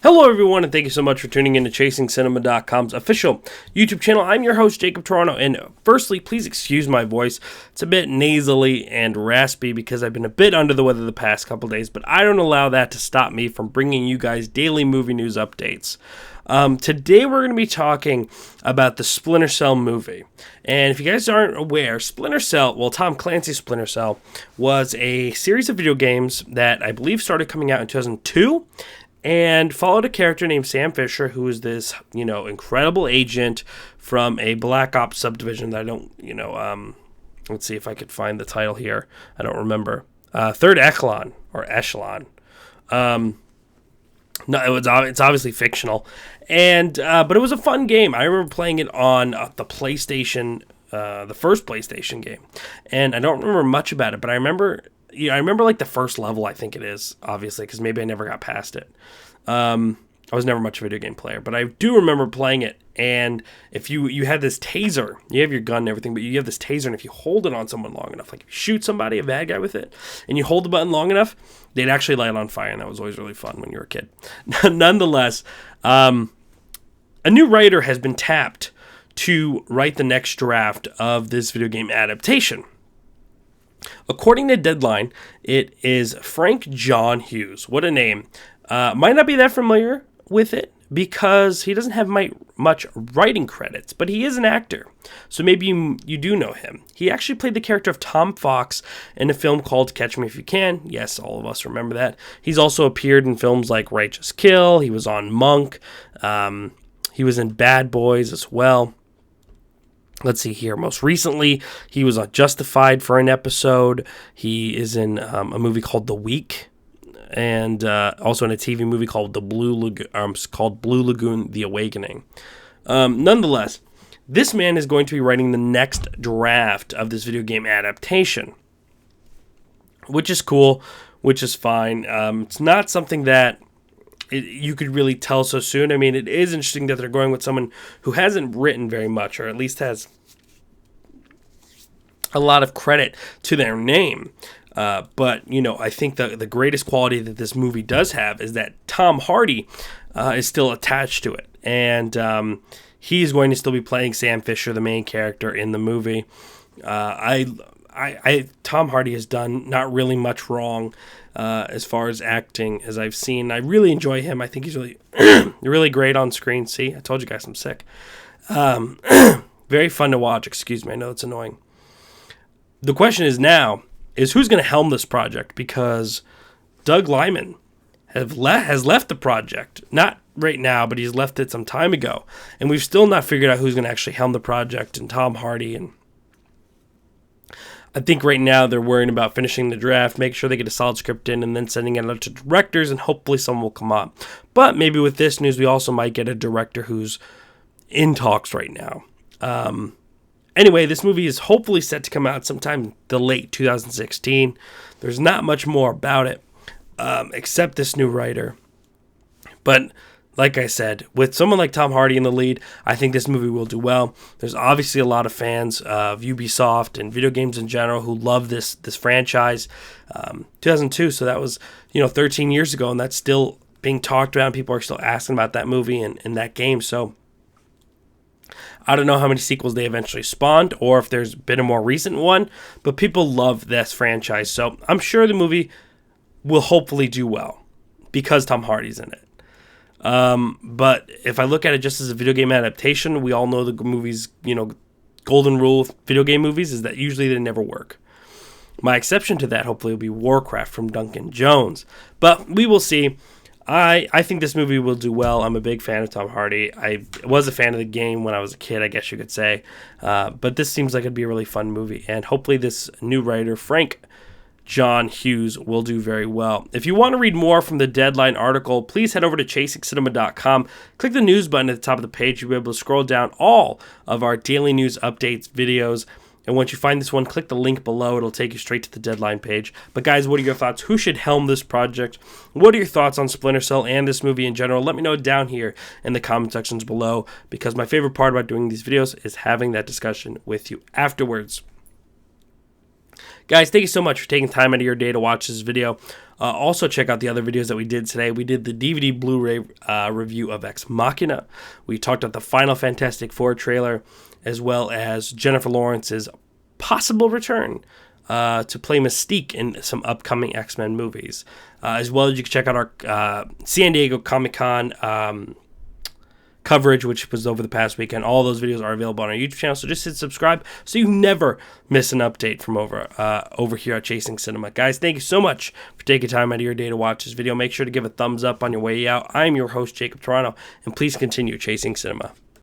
Hello, everyone, and thank you so much for tuning in to ChasingCinema.com's official YouTube channel. I'm your host, Jacob Toronto, and firstly, please excuse my voice. It's a bit nasally and raspy because I've been a bit under the weather the past couple days, but I don't allow that to stop me from bringing you guys daily movie news updates. Today, we're going to be talking about the Splinter Cell movie. And if you guys aren't aware, Splinter Cell, well, Tom Clancy's Splinter Cell, was a series of video games that I believe started coming out in 2002. And followed a character named Sam Fisher, who is this, incredible agent from a Black Ops subdivision that I don't, let's see if I could find the title here. I don't remember. Third Echelon, or Echelon. No, it's obviously fictional. And, but it was a fun game. I remember playing it on the PlayStation, the first PlayStation game. And I don't remember much about it, but I remember like the first level, I think it is, obviously, because maybe I never got past it. I was never much of a video game player, but I do remember playing it. And if you had this taser, you have your gun and everything, but you have this taser, and if you hold it on someone long enough, like if you shoot somebody, a bad guy with it, and you hold the button long enough, they'd actually light on fire, and that was always really fun when you were a kid. Nonetheless, a new writer has been tapped to write the next draft of this video game adaptation. According to Deadline, it is Frank John Hughes. What a name. Might not be that familiar with it because he doesn't have much writing credits, but he is an actor. So maybe you do know him. He actually played the character of Tom Fox in a film called Catch Me If You Can. Yes, all of us remember that. He's also appeared in films like Righteous Kill. He was on Monk. He was in Bad Boys as well. Let's see here. Most recently, he was on Justified for an episode. He is in a movie called The Week, and also in a TV movie called Blue Lagoon: The Awakening. Nonetheless, this man is going to be writing the next draft of this video game adaptation, which is cool, which is fine. It's not something that you could really tell so soon. I mean, it is interesting that they're going with someone who hasn't written very much, or at least has a lot of credit to their name. But, I think the greatest quality that this movie does have is that Tom Hardy is still attached to it. And he's going to still be playing Sam Fisher, the main character in the movie. Tom Hardy has done not really much wrong as far as acting as I've seen. I really enjoy him. I think he's really really great on screen. See, I told you guys I'm sick. Very fun to watch. Excuse me. I know it's annoying. The question is now is who's going to helm this project, because Doug Liman has left the project. Not right now, but he's left it some time ago. And we've still not figured out who's going to actually helm the project, and Tom Hardy. And I think right now they're worrying about finishing the draft, making sure they get a solid script in, and then sending it out to directors, and hopefully someone will come up. But maybe with this news, we also might get a director who's in talks right now. Anyway, this movie is hopefully set to come out sometime the late 2016. There's not much more about it, except this new writer. But like I said, with someone like Tom Hardy in the lead, I think this movie will do well. There's obviously a lot of fans of Ubisoft and video games in general who love this franchise. 2002, so that was 13 years ago, and that's still being talked about. People are still asking about that movie and that game. So I don't know how many sequels they eventually spawned, or if there's been a more recent one, but people love this franchise. So I'm sure the movie will hopefully do well because Tom Hardy's in it. But if I look at it just as a video game adaptation, we all know the movie's, golden rule of video game movies is that usually they never work. My exception to that hopefully will be Warcraft from Duncan Jones, but we will see. I think this movie will do well. I'm a big fan of Tom Hardy. I was a fan of the game when I was a kid, I guess you could say. But this seems like it'd be a really fun movie. And hopefully this new writer, Frank John Hughes, will do very well. If you want to read more from the Deadline article, please head over to ChasingCinema.com. Click the news button at the top of the page. You'll be able to scroll down all of our daily news updates, videos. And once you find this one, click the link below. It'll take you straight to the Deadline page. But guys, what are your thoughts? Who should helm this project? What are your thoughts on Splinter Cell and this movie in general? Let me know down here in the comment sections below, because my favorite part about doing these videos is having that discussion with you afterwards. Guys, thank you so much for taking time out of your day to watch this video. Also, check out the other videos that we did today. We did the DVD Blu-ray review of Ex Machina. We talked about the Final Fantastic IV trailer, as well as Jennifer Lawrence's possible return to play Mystique in some upcoming X-Men movies. As well as you can check out our San Diego Comic-Con coverage, which was over the past weekend. All those videos are available on our YouTube channel, so just hit subscribe so you never miss an update from over here at Chasing Cinema. Guys, thank you so much for taking time out of your day to watch this video. Make sure to give a thumbs up on your way out. I'm your host, Jacob Toronto, and please continue chasing cinema.